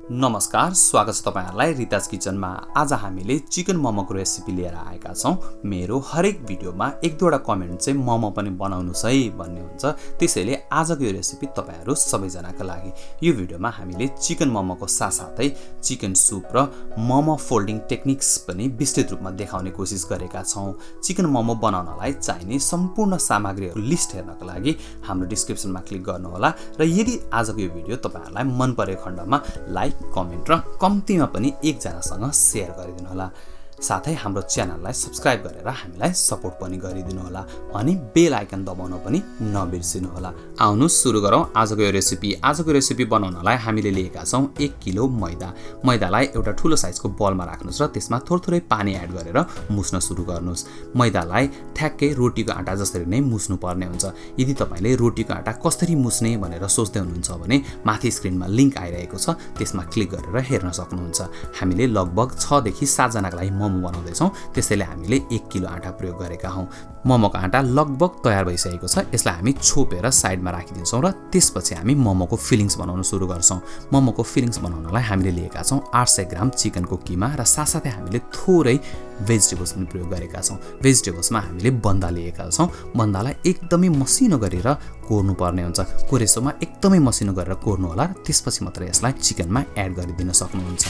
नमस्कार, स्वागत छ तपाईहरुलाई रिताज किचनमा। आज हामीले चिकन मोमोको रेसिपी लिएर आएका छौं। मेरो हरेक भिडियोमा एक दुईवटा कमेन्ट चाहिँ मोमो पनि बनाउनुस् है भन्ने हुन्छ। त्यसैले आजको यो रेसिपी तपाईहरु सबैजनाका लागि। यो भिडियोमा हामीले चिकन मोमोको साथसाथै चिकन सुप र मोमो फोल्डिङ टेक्निक्स पनि विस्तृत रूपमा देखाउने कोसिस गरेका छौं। चिकन मोमो बनाउनलाई चाहिने सम्पूर्ण सामग्रीहरु लिस्ट हेर्नका लागि हाम्रो डिस्क्रिप्सनमा क्लिक गर्नुहोला र यदि आजको यो भिडियो तपाईहरुलाई मन परेको खण्डमा लाइक, कमेन्ट र कम्तिमा पनि एकजनासँग शेयर गरिदिनु होला। साथै हाम्रो च्यानललाई सब्स्क्राइब गरेर हामीलाई सपोर्ट पनि गरिदिनु होला अनि बेल आइकन दबाउन पनि नबिर्सिनु होला। आउनुस् सुरु गरौँ आजको यो रेसिपी। आजको रेसिपी बनाउनलाई हामीले लिएका छौं 1 किलो मैदा। मैदालाई एउटा ठूलो साइजको बलमा राख्नुस् र त्यसमा थोरै पानी एड गरेर मुस्न सुरु गर्नुस्। मैदालाई ठ्याक्कै रोटीको आटा जसरी नै मुस्नु पर्ने हुन्छ। यदि तपाईले रोटीको आटा कसरी मुस्ने भनेर सोच्दै हुनुहुन्छ भने माथि स्क्रिनमा लिंक आइरहेको छ, त्यसमा क्लिक गरेर हेर्न सक्नुहुन्छ। हामीले लगभग 6 देखि 7 जनाका लागि मोमो बनाउँदै छौं, त्यसैले हामीले 1 किलो आटा प्रयोग गरेका हौं। मोमोको आटा लगभग तयार भइसकेको छ। यसलाई हामी छोपेर साइडमा राखिदिन्छौं र त्यसपछि हामी मोमोको फिलिङ्स बनाउन सुरु गर्छौं। मोमोको फिलिङ्स बनाउनलाई हामीले लिएका छौं 800 ग्राम चिकनको किमा र साथसाथै हामीले थोरै भेजिटेबल्स पनि प्रयोग गरेका छौं। भेजिटेबल्समा हामीले बन्दा लिएका छौं। बन्दालाई एकदमै मसिनो गरेर कोर्नु पर्ने हुन्छ। कोरेसोमा एकदमै मसिनो गरेर कोर्नु होला र त्यसपछि मात्र यसलाई चिकनमा एड गरिदिन सक्नुहुन्छ।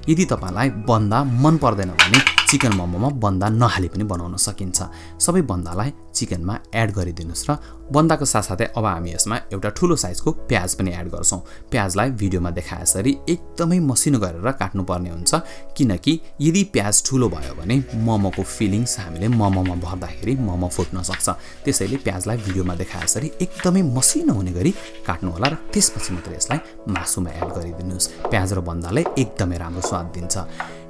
यदि तपाईलाई बन्दा मन पर्दैन भने चिकन मोमोमा बन्दा नहाली पनि बनाउन सकिन्छ। सबै बन्दालाई चिकनमा एड गरिदिनुस् र बन्दाको साथसाथै अब हामी यसमा एउटा ठूलो साइजको प्याज पनि एड गर्छौं। प्याजलाई भिडियोमा देखाएसरी एकदमै मसिनो गरेर काट्नु पर्ने हुन्छ, किनकि यदि प्याज ठूलो भयो भने मोमोको फिलिङ्स हामीले मोमोमा भर्दाखेरि मोमो फुट्न सक्छ। त्यसैले प्याजलाई भिडियोमा देखाएसरी एकदमै मसिनो हुने गरी काट्नु होला र त्यसपछि मात्र यसलाई मासुमा एड गरिदिनुस्। प्याज र बन्दाले एकदमै राम्रो स्वाद दिन्छ।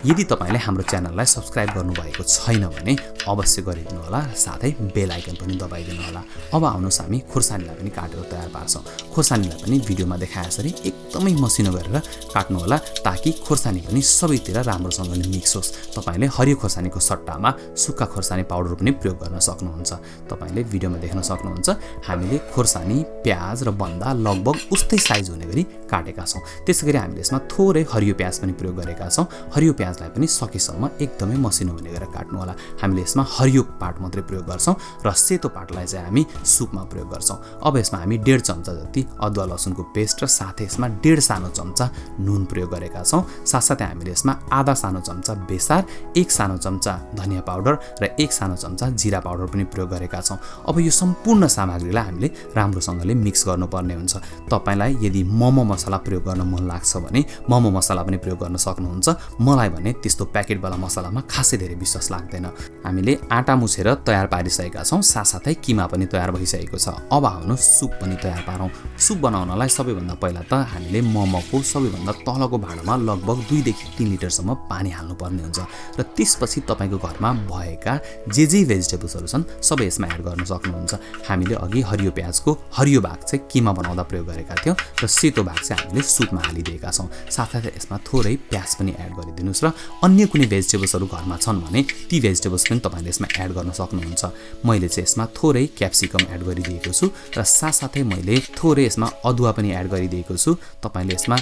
यदि तपाईले हाम्रो च्यानललाई सब्स्क्राइब गर्नुभएको छैन भने अवश्य गरिदिनु होला, साथै बेल आइकन पनि दबाइदिनु होला। अब आउनुस् हामी खुर्सानीलाई पनि काटेर तयार पार्छौं। खुर्सानीलाई पनि भिडियोमा देखाएसरी एकदमै मसिनो गरेर काट्नु होला, ताकि खुर्सानी पनि सबैतिर राम्रोसँगले मिक्स होस्। तपाईले हरियो खुर्सानीको सट्टामा सुक्खा खुर्सानी पाउडर पनि प्रयोग गर्न सक्नुहुन्छ। तपाईले भिडियोमा देख्न सक्नुहुन्छ हामीले खुर्सानी, प्याज र बन्दा लगभग उस्तै साइज हुने गरी काटेका छौं। त्यसैगरी हामीले यसमा थोरै हरियो प्याज पनि प्रयोग गरेका छौं। हरियो प्याजलाई पनि सकेसम्म एकदमै मसिनो हुने गरेर काट्नु होला। हामीले यसमा हरियो पार्ट मात्रै प्रयोग गर्छौं र सेतो पार्टलाई चाहिँ हामी सुपमा प्रयोग गर्छौं। अब यसमा हामी 1.5 चम्चा जति अदुवा लसुनको पेस्ट र साथै यसमा 1.5 सानो चम्चा नुन प्रयोग गरेका छौं। साथसाथै हामीले यसमा आधा सानो चम्चा बेसार, 1 सानो चम्चा धनिया पाउडर र 1 सानो चम्चा जिरा पाउडर पनि प्रयोग गरेका छौं। अब यो सम्पूर्ण सामग्रीलाई हामीले राम्रोसँगले मिक्स गर्नुपर्ने हुन्छ। तपाईलाई यदि मोमो मसला प्रयोग गर्न मन लाग्छ भने मोमो मसला पनि प्रयोग गर्न सक्नुहुन्छ। मलाई भने त्यस्तो प्याकेटवाला मसलामा खासै धेरै विश्वास लाग्दैन। हामीले आटा मुछेर तयार पारिसकेका छौं, साथसाथै किमा पनि तयार भइसकेको छ। अब आउनु सुप पनि तयार पारौं। सुप बनाउनलाई सबैभन्दा पहिला त हामीले मोमोको सबैभन्दा तलको भाँडामा लगभग 2 देखि 3 लिटरसम्म पानी हाल्नु पर्ने हुन्छ र त्यसपछि तपाईको घरमा भएका जे भेजिटेबल्सहरु छन् सबै यसमा एड गर्न सक्नुहुन्छ। हामीले अघि हरियो प्याजको हरियो भाग चाहिँ किमा बनाउँदा प्रयोग गरेका थियौं र सेतो भाग चाहिँ हामीले सुपमा हालिदिएका छौं। साथसाथै यसमा थोरै प्याज पनि एड गरिदिनुस् र अन्य कुनै भेजिटेबल्सहरु घरमा छन् भने ती भेजिटेबल्स पनि तपाईले यसमा एड गर्न सक्नुहुन्छ। मैले चाहिँ यसमा थोरै क्याप्सिकम एड गरिदिएको छु र साथसाथै मैले थोरै यसमा अदुवा पनि एड गरिदिएको छु। तपाईले यसमा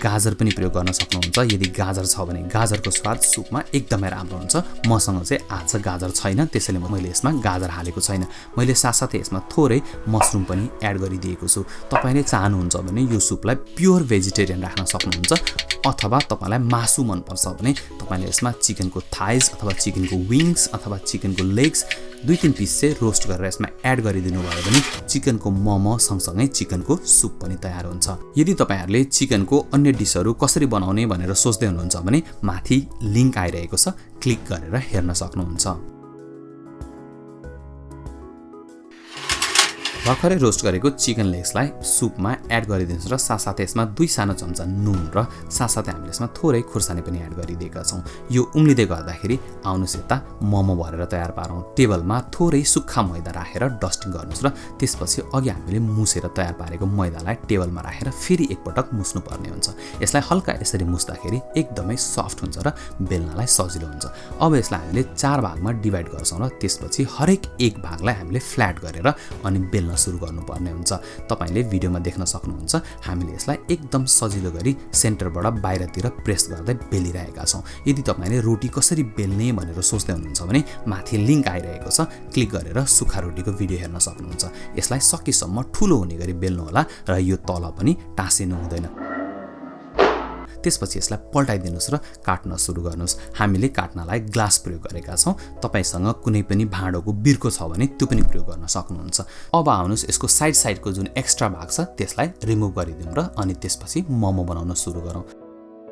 गाजर पनि प्रयोग गर्न सक्नुहुन्छ। यदि गाजर छ भने गाजरको स्वाद सुपमा एकदमै राम्रो हुन्छ। मसँग चाहिँ आज गाजर छैन, त्यसैले मैले यसमा गाजर हालेको छैन। मैले साथसाथै यसमा थोरै मसरुम पनि एड गरिदिएको छु। तपाईले चाहनुहुन्छ भने यो सुपलाई प्योर भेजिटेरियन राख्न सक्नुहुन्छ, अथवा तपाईलाई मासु मन पर्छ भने तपाईले यसमा चिकनको थाइज अथवा चिकनको विङ्स अथवा चिकनको लेग्स 2-3 पिस चाहिँ रोस्ट गरेर यसमा एड गरिदिनु भयो भने चिकनको मोमो सँगसँगै चिकनको सुप पनि तयार हुन्छ। यदि तपाईहरुले चिकनको अन्य डिशहरु कसरी बनाउने भनेर सोच्दै हुनुहुन्छ भने माथि लिंक आइरहेको छ, क्लिक गरेर हेर्न सक्नुहुन्छ। र भर्खरै रोस्ट गरेको चिकन लेग्सलाई सुपमा एड गरिदिनुहोस् र साथसाथै यसमा 2 सानो चम्चा नुन र साथसाथै हामीले यसमा थोरै खुर्सानी पनि एड गरिदिएका छौँ। यो उम्लिँदै गर्दाखेरि आउनुहोस् यता मोमो भरेर तयार पारौँ। टेबलमा थोरै सुक्खा मैदा राखेर डस्टिङ गर्नुहोस् र त्यसपछि अघि हामीले मुसेर तयार पारेको मैदालाई टेबलमा राखेर फेरि एकपटक मुस्नु पर्ने हुन्छ। यसलाई हल्का यसरी मुस्दाखेरि एकदमै सफ्ट हुन्छ र बेल्नलाई सजिलो हुन्छ। अब यसलाई हामीले 4 भागमा डिभाइड गर्छौँ र त्यसपछि हरेक एक भागलाई हामीले फ्ल्याट गरेर अनि बेल्न सुरु गर्नुपर्ने हुन्छ। तपाईले भिडियोमा देख्न सक्नुहुन्छ हामीले यसलाई एकदम सजिलो गरी सेन्टरबाट बाहिरतिर प्रेस गर्दै बेलिरहेका छौँ। यदि तपाईले रोटी कसरी बेल्ने भनेर सोच्दै हुनुहुन्छ भने माथि लिङ्क आइरहेको छ, क्लिक गरेर सुक्खा रोटीको भिडियो हेर्न सक्नुहुन्छ। यसलाई सकेसम्म ठुलो हुने गरी बेल्नु होला र यो तल पनि टाँसिनु हुँदैन। त्यसपछि यसलाई पल्टाइदिनुहोस् र काट्न सुरु गर्नुहोस्। हामीले काट्नलाई ग्लास प्रयोग गरेका छौँ। तपाईसँग कुनै पनि भाँडोको बिर्को छ भने त्यो पनि प्रयोग गर्न सक्नुहुन्छ। अब आउनुहोस् यसको साइडको जुन एक्स्ट्रा भाग छ त्यसलाई रिमुभ गरिदिउँ र अनि त्यसपछि मोमो बनाउन सुरु गरौँ।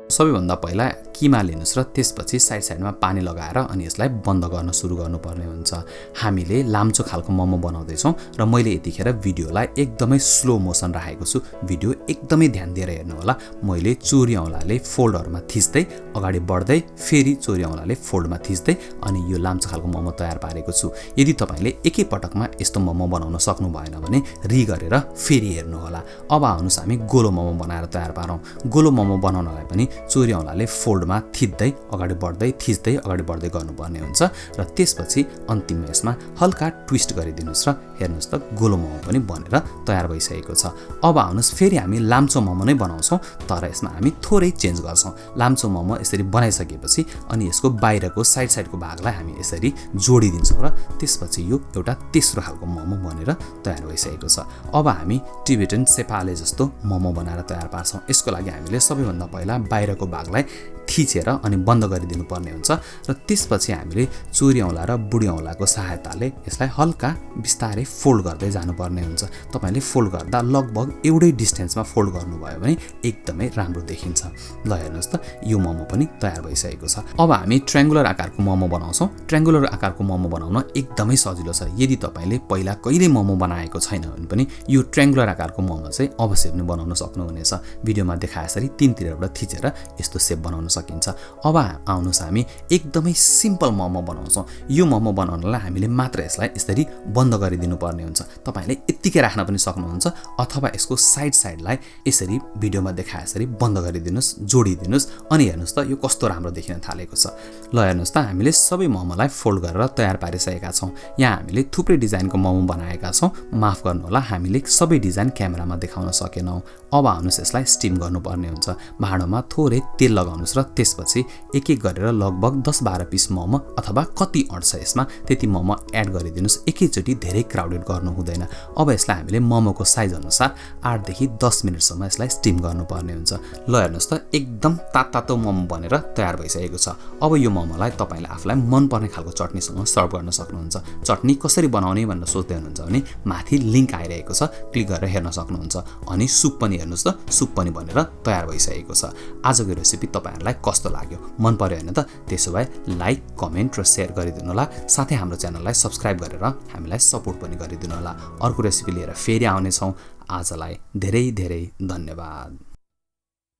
सबैभन्दा पहिला किमा लिनुहोस् र त्यसपछि साइडमा पानी लगाएर अनि यसलाई बन्द गर्न सुरु गर्नुपर्ने हुन्छ। हामीले लाम्चो खालको मोमो बनाउँदैछौँ र मैले यतिखेर भिडियोलाई एकदमै स्लो मोसन राखेको छु। भिडियो एकदमै ध्यान दिएर हेर्नु होला। मैले चोरी औँलाले फोल्डहरूमा थिच्दै अगाडि बढ्दै फेरि चोरी औँलाले फोल्डमा थिच्दै अनि यो लाम्चो खालको मोमो तयार पारेको छु। यदि तपाईँले एकै पटकमा यस्तो मोमो बनाउन सक्नु भएन भने गरेर फेरि हेर्नु होला। अब आउनुहोस् हामी गोलो मोमो बनाएर तयार पारौँ। गोलो मोमो बनाउनलाई पनि चोरी औँलाले फोल्डमा थिच्दै अगाडि बढ्दै थिच्दै अगाडि बढ्दै गर्नुपर्ने हुन्छ र त्यसपछि अन्तिममा यसमा हल्का ट्विस्ट गरिदिनुहोस् र हेर्नुहोस् त गोलो मोमो पनि बनेर तयार भइसकेको छ। अब आउनुहोस् फेरि हामी लाम्चो मोमो नै बनाउँछौँ, तर यसमा हामी थोरै चेन्ज गर्छौँ। लाम्चो मोमो यसरी बनाइसकेपछि अनि यसको बाहिरको साइडको भागलाई हामी यसरी जोडिदिन्छौँ र त्यसपछि यो एउटा तेस्रो खालको मोमो बनेर तयार भइसकेको छ। अब हामी टिबेटन सेपाले जस्तो मोमो बनाएर तयार पार्छौँ। यसको लागि हामीले सबैभन्दा पहिला बाहिरको भागलाई थिचेर अनि बन्द गरिदिनु पर्ने हुन्छ र त्यसपछि हामीले चोरी औँला र बुढी औँलाको सहायताले यसलाई हल्का बिस्तारै फोल्ड गर्दै जानुपर्ने हुन्छ। तपाईले फोल्ड गर्दा लगभग एउटै डिस्टेन्समा फोल्ड गर्नुभयो भने एकदमै राम्रो देखिन्छ। ल हेर्नुहोस् त यो मोमो पनि तयार भइसकेको छ। अब हामी ट्रायंगुलर आकारको मोमो बनाउँछौँ। ट्रायंगुलर आकारको मोमो बनाउन एकदमै सजिलो छ। यदि तपाईले पहिला कहिले मोमो बनाएको छैन भने पनि यो ट्रायंगुलर आकारको मोमो चाहिँ अवश्य पनि बनाउन सक्नुहुनेछ। भिडियोमा देखाएसरी तीनतिरबाट थिचेर यस्तो सेप बनाउन सकिन्छ। अब आउनुहोस् हामी एकदमै सिम्पल मोमो बनाउँछौँ। यो मोमो बनाउनलाई हामीले मात्र यसलाई यसरी बन्द गरिदिनु पर्ने हुन्छ। तपाईले यत्तिकै राख्न पनि सक्नुहुन्छ अथवा यसको साइडलाई यसरी भिडियोमा देखाएसरी बन्द गरिदिनुहोस्, जोडिदिनुहोस् अनि हेर्नुहोस् त यो कस्तो राम्रो देखिन थालेको छ। ल हेर्नुहोस् त हामीले सबै मोमोलाई फोल्ड गरेर तयार पारिसकेका छौँ। यहाँ हामीले थुप्रै डिजाइनको मोमो बनाएका छौँ। माफ गर्नुहोला हामीले सबै डिजाइन क्यामेरामा देखाउन सकेनौँ। अब आउनुहोस् यसलाई स्टिम गर्नुपर्ने हुन्छ। भाँडोमा थोरै तेल लगाउनुहोस् र त्यसपछि एक गरेर लगभग 10-12 पिस मोमो अथवा कति अट्छ यसमा त्यति मोमो एड गरिदिनुहोस्। एकैचोटि धेरै क्राउडेड गर्नु हुँदैन। अब यसलाई हामीले मोमोको साइज अनुसार 8 देखि 10 मिनेटसम्म यसलाई स्टिम गर्नुपर्ने हुन्छ। ल हेर्नुहोस् त एकदम तातो मोमो बनेर तयार भइसकेको छ। अब यो मोमोलाई तपाईले आफूलाई मनपर्ने खालको चटनीसँग सर्भ गर्न सक्नुहुन्छ। चटनी कसरी बनाउने भनेर सोच्दै हुनुहुन्छ भने माथि लिङ्क आइरहेको छ, क्लिक गरेर हेर्न सक्नुहुन्छ। अनि सुप पनि हेर्नुहोस् त सुप पनि बनेर तयार भइसकेको छ। आजको रेसिपी तपाईहरुलाई कस्तो लाग्यो, मन पर्यो हैन त? त्यसो भए लाइक, कमेन्ट र शेयर गरिदिनु होला। साथै हाम्रो च्यानललाई सब्स्क्राइब गरेर हामीलाई सपोर्ट पनि गरिदिनु होला। अर्को रेसिपी लिएर फेरि आउने छौं। आजलाई धेरै धेरै धन्यवाद।